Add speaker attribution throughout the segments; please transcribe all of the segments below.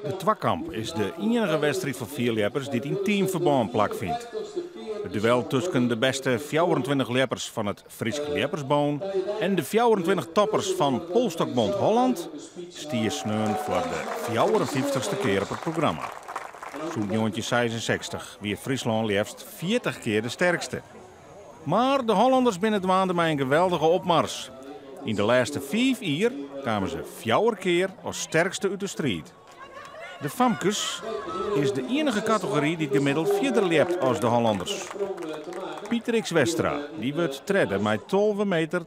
Speaker 1: De Twakamp is de enige wedstrijd voor vierleppers die in teamverband plaatsvindt. Het duel tussen de beste 24 leppers van het Frieske Leppersbond en de 24 toppers van Polstokbond Holland stier sneun voor de 54ste keer op het programma. Zo'n 1966 wie Friesland liefst 40 keer de sterkste. Maar de Hollanders binnendwaanden met een geweldige opmars. In de laatste 5 jaar kwamen ze 4 keer als sterkste uit de strijd. De Famkes is de enige categorie die gemiddeld verder leeft als de Hollanders. Pieter X. Westra die wordt treden met 12,83 meter.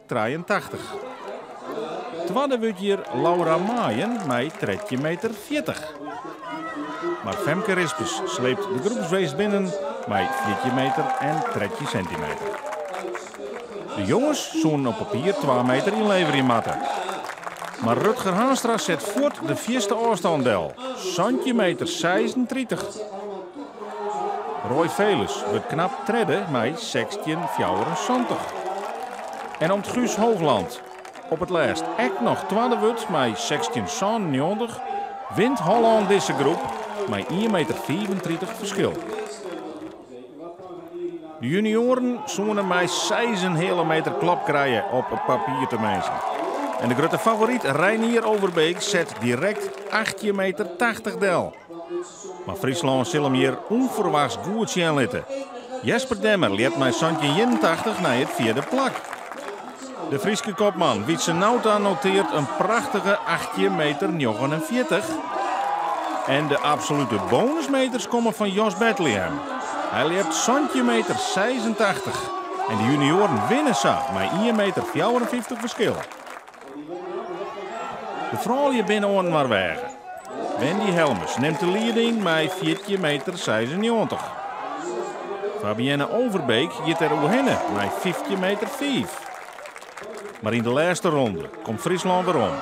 Speaker 1: Tweede wordt hier Laura Maaien met 13,40 meter. Maar Femke Rispes sleept de groepsrace binnen met 14 meter en 13 centimeter. De jongens zoen op papier 2 meter inlevering matten. Maar Rutger Haanstra zet voort de vierste afstanddel, centimeter 36. Roy Velus wordt knap treden met 16,74. En om het Guus Hoogland op het laatst echt nog tweede wordt met 16,97 wint Holland deze groep met 1,35 meter verschil. De junioren zoenen met 6 hele meter klap krijgen op het papier te mensen. En de grote favoriet Reinier Overbeek zet direct 18,80 meter del. Maar Friesland zal hem hier onverwachts goed zien laten. Jesper Demmer leert met Santje 81 naar het vierde plak. De Frieske kopman Wietse Nauta noteert een prachtige 18,49 meter. En de absolute bonusmeters komen van Jos Bethlehem. Hij leert centimeter 86. En de junioren winnen ze met 1,54 meter verschil. De vrouwen binnen maar wegen. Wendy Helmers neemt de leiding met 14,96 meter. Fabienne Overbeek gaat er oorheen met 15,5 meter. Maar in de laatste ronde komt Friesland weer om.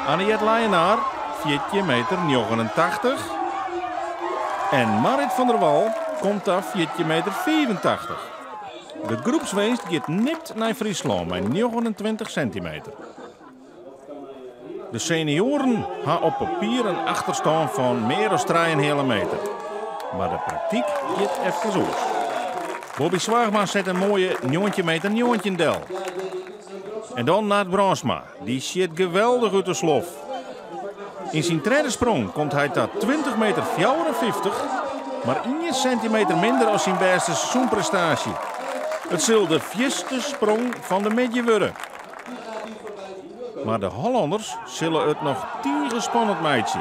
Speaker 1: Anniette Leyenaar 14,89 meter. En Marit van der Wal komt daar 14,85 meter. De groepswinst gaat nipt naar Friesland met 29 centimeter. De senioren hebben op papier een achterstand van meer dan 3,5 meter. Maar de praktijk gaat even zo. Bobby Zwaagma zet een mooie 19,19 meter del. En dan Naat Bransma, die zit geweldig uit de slof. In zijn tweede sprong komt hij tot 20,54 meter, maar 1 centimeter minder als zijn beste seizoenprestatie. Het zal de 4e sprong van de midje worden. Maar de Hollanders zullen het nog spannend meidje.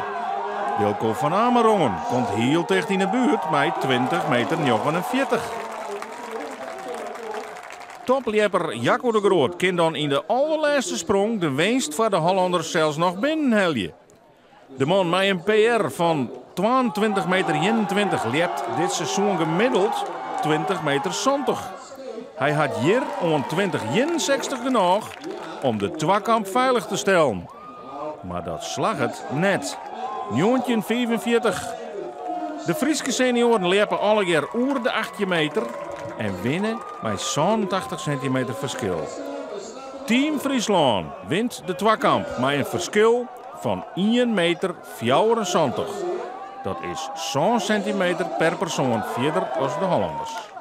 Speaker 1: Wilco van Amerongen komt heel dicht in de buurt met 20,49 meter. Toplepper Jacco de Groot kan dan in de allerlaatste sprong de winst voor de Hollanders zelfs nog binnenheljen. De man met een PR van 22,21 meter leeft dit seizoen gemiddeld 20,70 meter. Hij had hier om 20,61 genoeg om de Twakamp veilig te stellen. Maar dat slag het net. 19,45. De Frieske senioren lepen alle keer over de 18 meter en winnen met 87 centimeter verschil. Team Friesland wint de Twakamp met een verschil van 1,74 meter. Dat is 100 centimeter per persoon verder als de Hollanders.